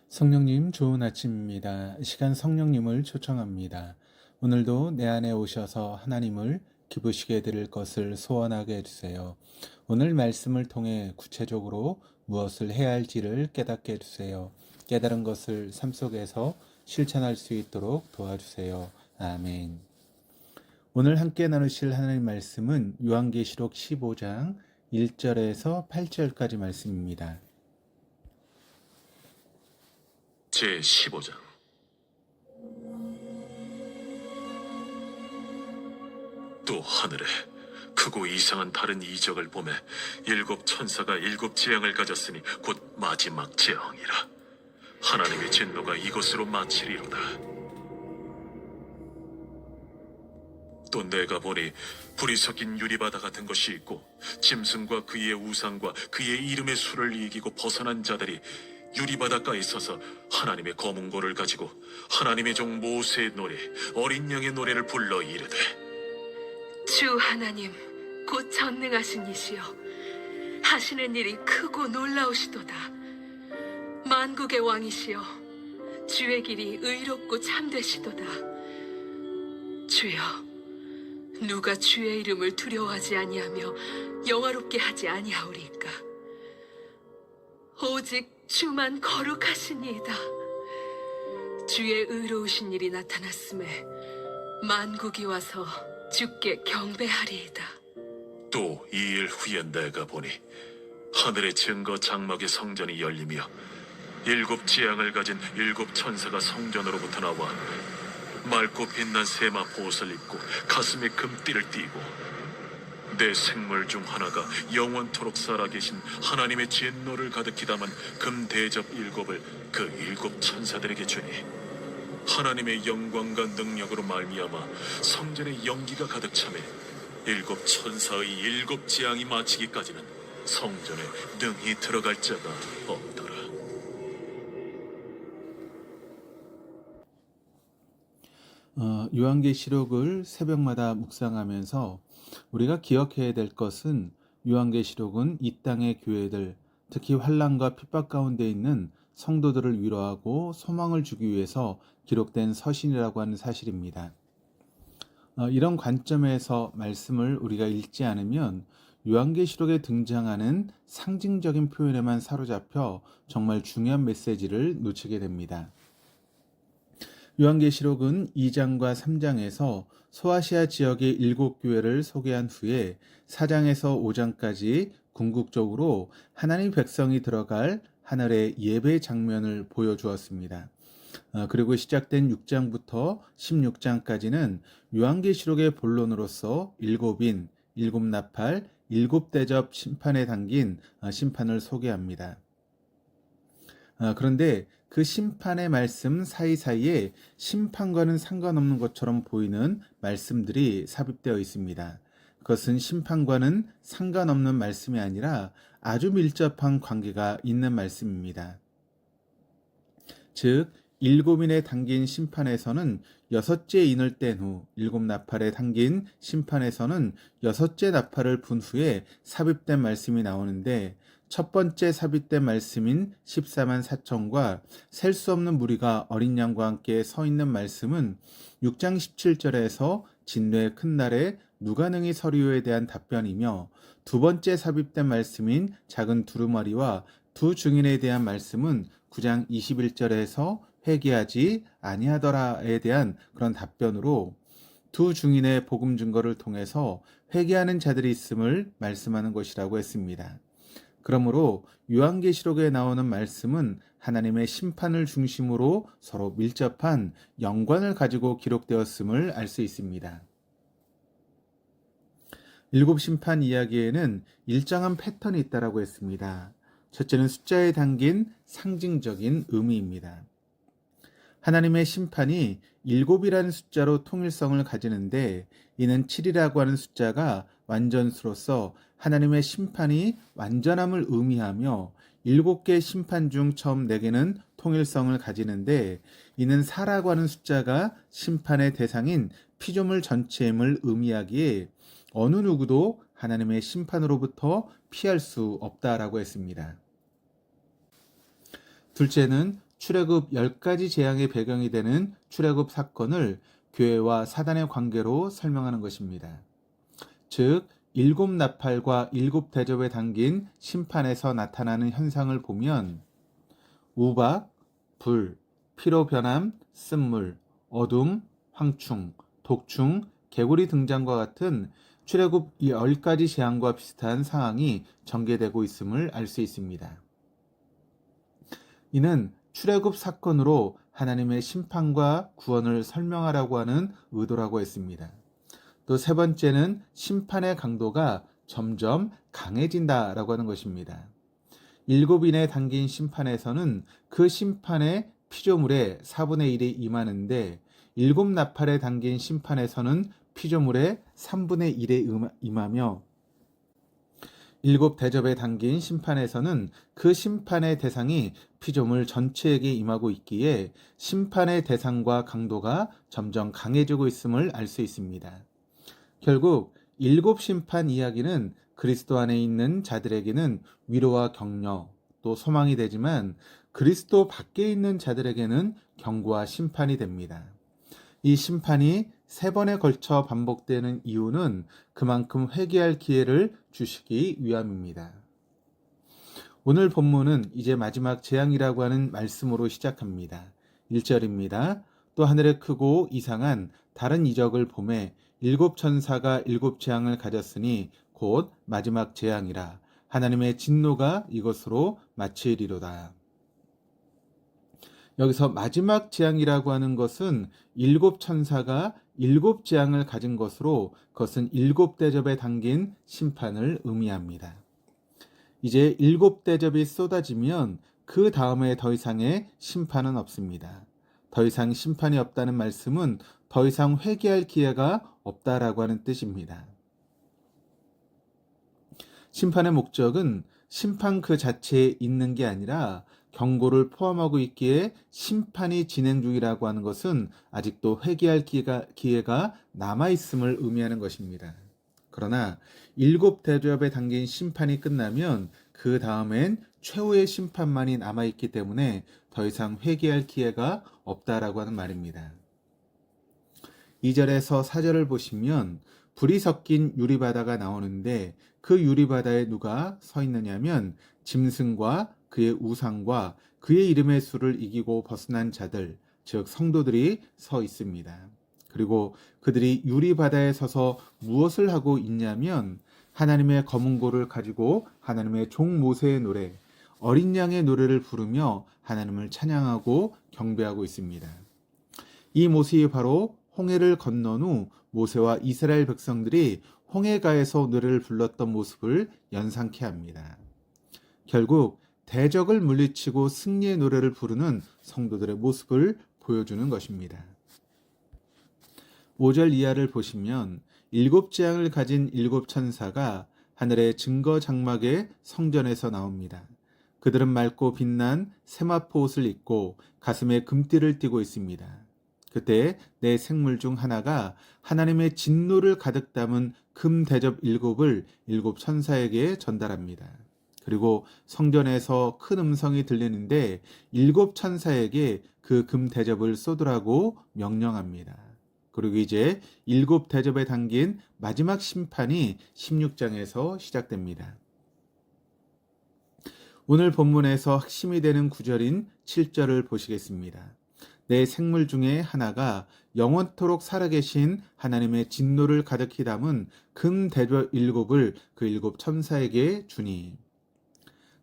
성령님 좋은 아침입니다. 이 시간 성령님을 초청합니다. 오늘도 내 안에 오셔서 하나님을 기쁘시게 드릴 것을 소원하게 해주세요. 오늘 말씀을 통해 구체적으로 무엇을 해야 할지를 깨닫게 해주세요. 깨달은 것을 삶 속에서 실천할 수 있도록 도와주세요. 아멘. 오늘 함께 나누실 하나님 말씀은 요한계시록 15장 1절에서 8절까지 말씀입니다. 제15장. 또 하늘에 크고 이상한 다른 이적을 보매 일곱 천사가 일곱 재앙을 가졌으니 곧 마지막 재앙이라. 하나님의 진노가 이것으로 마치리로다. 또 내가 보니 불이 섞인 유리바다 같은 것이 있고 짐승과 그의 우상과 그의 이름의 수를 이기고 벗어난 자들이 유리바닷가에 서서 하나님의 검은고를 가지고 하나님의 종 모세의 노래 어린 양의 노래를 불러 이르되, 주 하나님 곧 전능하신 이시여, 하시는 일이 크고 놀라우시도다. 만국의 왕이시여, 주의 길이 의롭고 참되시도다. 주여, 누가 주의 이름을 두려워하지 아니하며 영화롭게 하지 아니하오리까? 오직 주만 거룩하시니이다. 주의 의로우신 일이 나타났음에 만국이 와서 주께 경배하리이다. 또 이 일 후에 내가 보니 하늘의 증거 장막의 성전이 열리며 일곱 재앙을 가진 일곱 천사가 성전으로부터 나와 맑고 빛난 세마 보옷을 입고 가슴에 금띠를 띠고 내 생물 중 하나가 영원토록 살아계신 하나님의 진노를 가득히 담은 금 대접 일곱을 그 일곱 천사들에게 주니, 하나님의 영광과 능력으로 말미암아 성전에 연기가 가득 차매 일곱 천사의 일곱 재앙이 마치기까지는 성전에 능히 들어갈 자가 없더라. 요한계시록을 새벽마다 묵상하면서 우리가 기억해야 될 것은, 요한계시록은 이 땅의 교회들, 특히 환난과 핍박 가운데 있는 성도들을 위로하고 소망을 주기 위해서 기록된 서신이라고 하는 사실입니다. 이런 관점에서 말씀을 우리가 읽지 않으면 요한계시록에 등장하는 상징적인 표현에만 사로잡혀 정말 중요한 메시지를 놓치게 됩니다. 요한계시록은 2장과 3장에서 소아시아 지역의 7교회를 소개한 후에 4장에서 5장까지 궁극적으로 하나님 백성이 들어갈 하늘의 예배 장면을 보여주었습니다. 그리고 시작된 6장부터 16장까지는 요한계시록의 본론으로서 일곱인, 일곱 나팔, 일곱 대접 심판에 담긴 심판을 소개합니다. 그런데 그 심판의 말씀 사이사이에 심판과는 상관없는 것처럼 보이는 말씀들이 삽입되어 있습니다. 그것은 심판과는 상관없는 말씀이 아니라 아주 밀접한 관계가 있는 말씀입니다. 즉, 일곱인에 담긴 심판에서는 여섯째 인을 뗀 후, 일곱 나팔에 담긴 심판에서는 여섯째 나팔을 분 후에 삽입된 말씀이 나오는데, 첫 번째 삽입된 말씀인 14만 4천과 셀 수 없는 무리가 어린 양과 함께 서 있는 말씀은 6장 17절에서 진노의 큰 날에 누가 능히 서리오에 대한 답변이며, 두 번째 삽입된 말씀인 작은 두루마리와 두 증인에 대한 말씀은 9장 21절에서 회개하지 아니하더라에 대한 그런 답변으로 두 증인의 복음 증거를 통해서 회개하는 자들이 있음을 말씀하는 것이라고 했습니다. 그러므로 요한계시록에 나오는 말씀은 하나님의 심판을 중심으로 서로 밀접한 연관을 가지고 기록되었음을 알 수 있습니다. 일곱 심판 이야기에는 일정한 패턴이 있다고 했습니다. 첫째는 숫자에 담긴 상징적인 의미입니다. 하나님의 심판이 7이라는 숫자로 통일성을 가지는데, 이는 7이라고 하는 숫자가 완전수로서 하나님의 심판이 완전함을 의미하며 7개의 심판 중 처음 4개는 통일성을 가지는데, 이는 4라고 하는 숫자가 심판의 대상인 피조물 전체임을 의미하기에 어느 누구도 하나님의 심판으로부터 피할 수 없다라고 했습니다. 둘째는 출애굽 10가지 재앙의 배경이 되는 출애굽 사건을 교회와 사단의 관계로 설명하는 것입니다. 즉, 7나팔과 7대접에 담긴 심판에서 나타나는 현상을 보면 우박, 불, 피로 변함, 쓴물, 어둠, 황충, 독충, 개구리 등장과 같은 출애굽 10가지 재앙과 비슷한 상황이 전개되고 있음을 알 수 있습니다. 이는 출애굽 사건으로 하나님의 심판과 구원을 설명하라고 하는 의도라고 했습니다. 또 세 번째는 심판의 강도가 점점 강해진다라고 하는 것입니다. 7인에 담긴 심판에서는 그 심판의 피조물의 4분의 1이 임하는데 7나팔에 담긴 심판에서는 피조물의 3분의 1에 임하며 7대접에 담긴 심판에서는 그 심판의 대상이 피조물 전체에게 임하고 있기에 심판의 대상과 강도가 점점 강해지고 있음을 알 수 있습니다. 결국 7심판 이야기는 그리스도 안에 있는 자들에게는 위로와 격려, 또 소망이 되지만 그리스도 밖에 있는 자들에게는 경고와 심판이 됩니다. 이 심판이 3번에 걸쳐 반복되는 이유는 그만큼 회개할 기회를 주시기 위함입니다. 오늘 본문은 이제 마지막 재앙이라고 하는 말씀으로 시작합니다. 1절입니다. 또 하늘에 크고 이상한 다른 이적을 보매 7천사가 7재앙을 가졌으니 곧 마지막 재앙이라. 하나님의 진노가 이것으로 마치리로다. 여기서 마지막 재앙이라고 하는 것은 7천사가 7재앙을 가진 것으로 그것은 7대접에 담긴 심판을 의미합니다. 이제 7대접이 쏟아지면 그 다음에 더 이상의 심판은 없습니다. 더 이상 심판이 없다는 말씀은 더 이상 회개할 기회가 없다라고 하는 뜻입니다. 심판의 목적은 심판 그 자체에 있는 게 아니라 경고를 포함하고 있기에 심판이 진행 중이라고 하는 것은 아직도 회개할 기회가 남아있음을 의미하는 것입니다. 그러나 7대접에 담긴 심판이 끝나면 그 다음엔 최후의 심판만이 남아있기 때문에 더 이상 회개할 기회가 없다라고 하는 말입니다. 2절에서 4절을 보시면 불이 섞인 유리바다가 나오는데 그 유리바다에 누가 서 있느냐면 짐승과 그의 우상과 그의 이름의 수를 이기고 벗어난 자들, 즉 성도들이 서 있습니다. 그리고 그들이 유리바다에 서서 무엇을 하고 있냐면 하나님의 검은고를 가지고 하나님의 종 모세의 노래, 어린 양의 노래를 부르며 하나님을 찬양하고 경배하고 있습니다. 이 모습이 바로 홍해를 건넌 후 모세와 이스라엘 백성들이 홍해가에서 노래를 불렀던 모습을 연상케 합니다. 결국 대적을 물리치고 승리의 노래를 부르는 성도들의 모습을 보여주는 것입니다. 5절 이하를 보시면 7재앙을 가진 7천사가 하늘의 증거 장막의 성전에서 나옵니다. 그들은 맑고 빛난 세마포 옷을 입고 가슴에 금띠를 띠고 있습니다. 그때 내 생물 중 하나가 하나님의 진노를 가득 담은 금 대접 7을 7천사에게 전달합니다. 그리고 성전에서 큰 음성이 들리는데 7천사에게 그 금 대접을 쏟으라고 명령합니다. 그리고 이제 7대접에 담긴 마지막 심판이 16장에서 시작됩니다. 오늘 본문에서 핵심이 되는 구절인 7절을 보시겠습니다. 내 생물 중에 하나가 영원토록 살아계신 하나님의 진노를 가득히 담은 금 대접 7을 그 7천사에게 주니,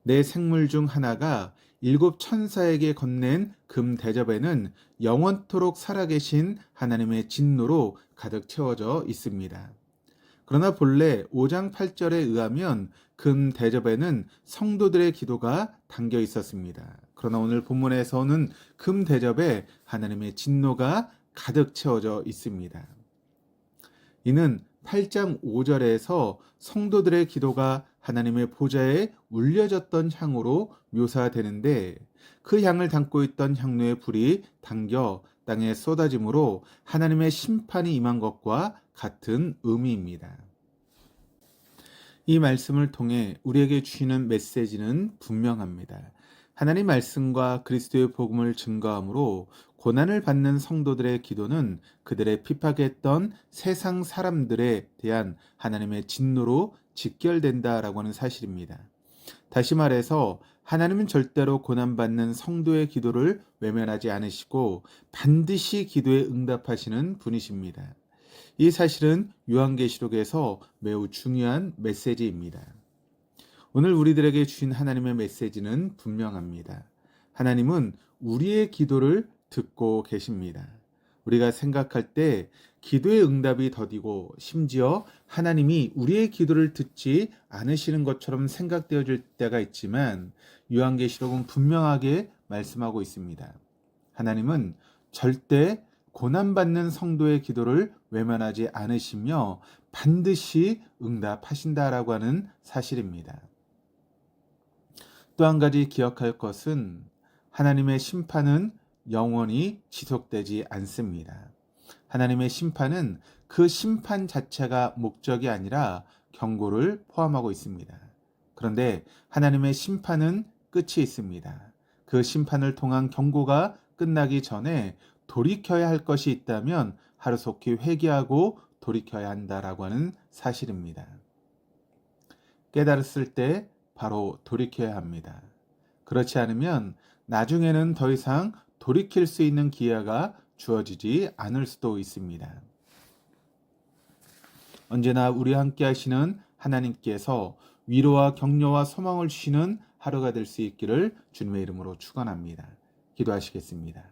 내 생물 중 하나가 7천사에게 건넨 금 대접에는 영원토록 살아계신 하나님의 진노로 가득 채워져 있습니다. 그러나 본래 5장 8절에 의하면 금 대접에는 성도들의 기도가 담겨 있었습니다. 그러나 오늘 본문에서는 금 대접에 하나님의 진노가 가득 채워져 있습니다. 이는 8장 5절에서 성도들의 기도가 하나님의 보좌에 울려졌던 향으로 묘사되는데 그 향을 담고 있던 향로의 불이 당겨 땅에 쏟아짐으로 하나님의 심판이 임한 것과 같은 의미입니다. 이 말씀을 통해 우리에게 주시는 메시지는 분명합니다. 하나님 말씀과 그리스도의 복음을 증거함으로 고난을 받는 성도들의 기도는 그들의 핍박했던 세상 사람들에 대한 하나님의 진노로 직결된다라고 하는 사실입니다. 다시 말해서 하나님은 절대로 고난받는 성도의 기도를 외면하지 않으시고 반드시 기도에 응답하시는 분이십니다. 이 사실은 요한계시록에서 매우 중요한 메시지입니다. 오늘 우리들에게 주신 하나님의 메시지는 분명합니다. 하나님은 우리의 기도를 듣고 계십니다. 우리가 생각할 때 기도의 응답이 더디고 심지어 하나님이 우리의 기도를 듣지 않으시는 것처럼 생각되어질 때가 있지만 요한계시록은 분명하게 말씀하고 있습니다. 하나님은 절대 고난받는 성도의 기도를 외면하지 않으시며 반드시 응답하신다라고 하는 사실입니다. 또 한 가지 기억할 것은 하나님의 심판은 영원히 지속되지 않습니다. 하나님의 심판은 그 심판 자체가 목적이 아니라 경고를 포함하고 있습니다. 그런데 하나님의 심판은 끝이 있습니다. 그 심판을 통한 경고가 끝나기 전에 돌이켜야 할 것이 있다면 하루속히 회개하고 돌이켜야 한다라고 하는 사실입니다. 깨달았을 때 바로 돌이켜야 합니다. 그렇지 않으면 나중에는 더 이상 돌이킬 수 있는 기회가 주어지지 않을 수도 있습니다. 언제나 우리와 함께 하시는 하나님께서 위로와 격려와 소망을 주시는 하루가 될 수 있기를 주님의 이름으로 축원합니다. 기도하시겠습니다.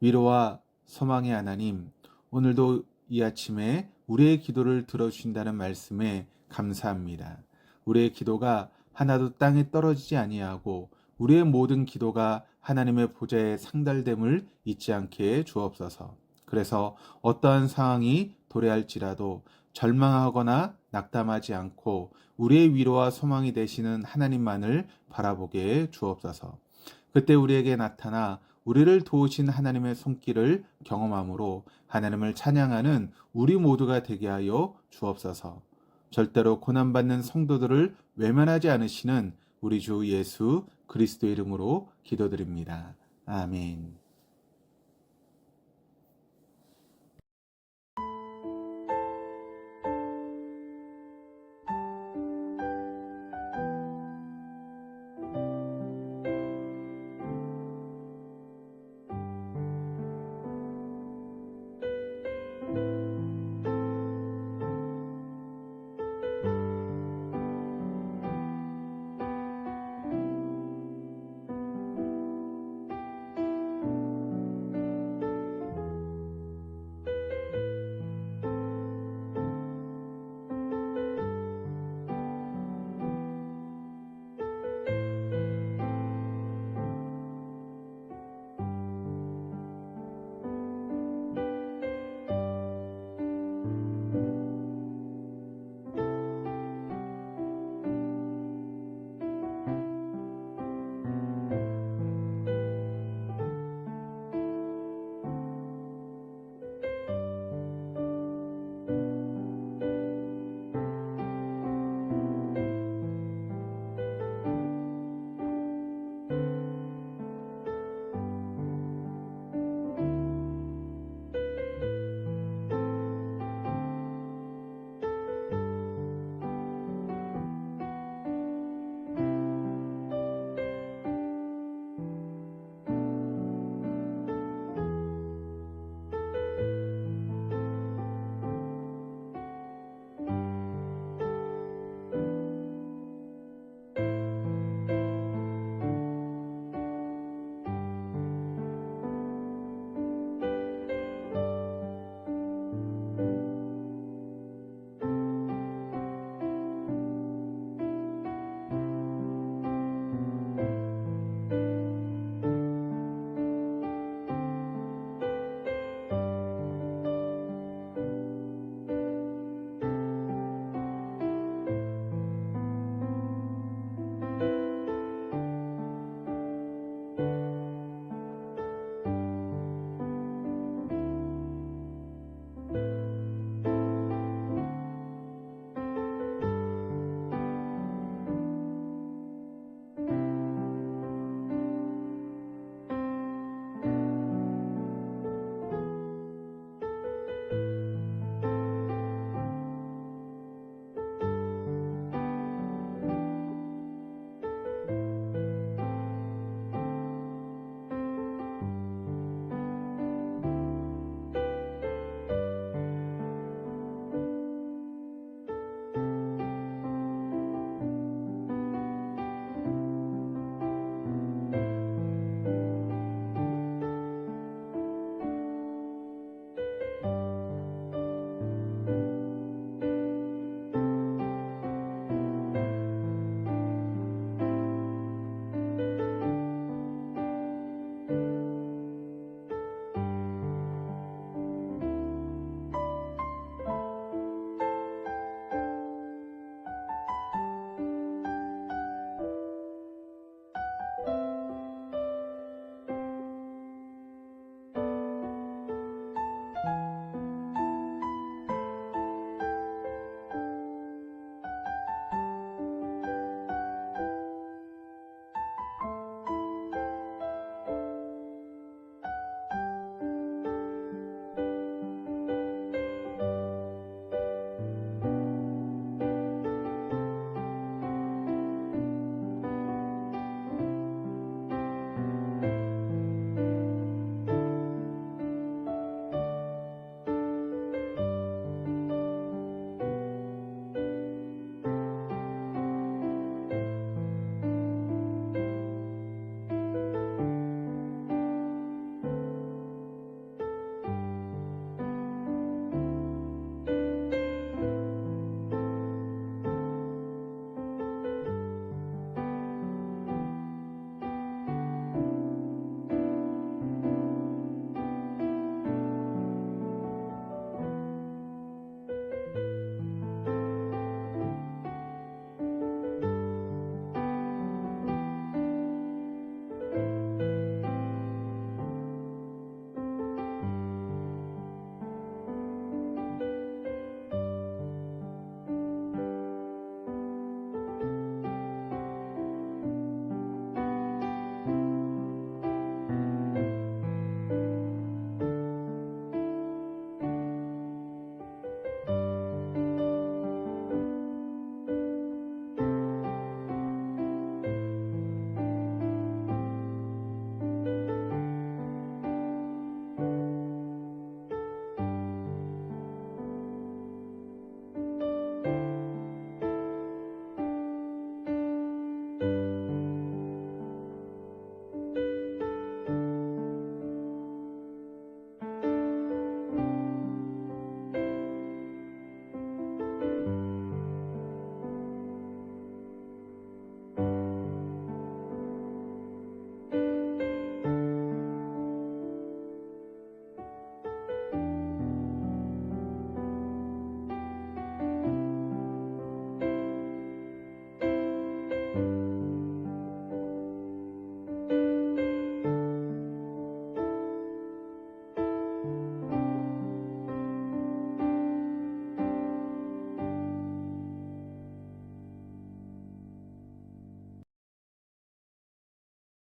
위로와 소망의 하나님, 오늘도 이 아침에 우리의 기도를 들어주신다는 말씀에 감사합니다. 우리의 기도가 하나도 땅에 떨어지지 아니하고 우리의 모든 기도가 하나님의 보좌에 상달됨을 잊지 않게 주옵소서. 그래서 어떠한 상황이 도래할지라도 절망하거나 낙담하지 않고 우리의 위로와 소망이 되시는 하나님만을 바라보게 주옵소서. 그때 우리에게 나타나 우리를 도우신 하나님의 손길을 경험함으로 하나님을 찬양하는 우리 모두가 되게 하여 주옵소서. 절대로 고난받는 성도들을 외면하지 않으시는 우리 주 예수 그리스도 이름으로 기도드립니다. 아멘.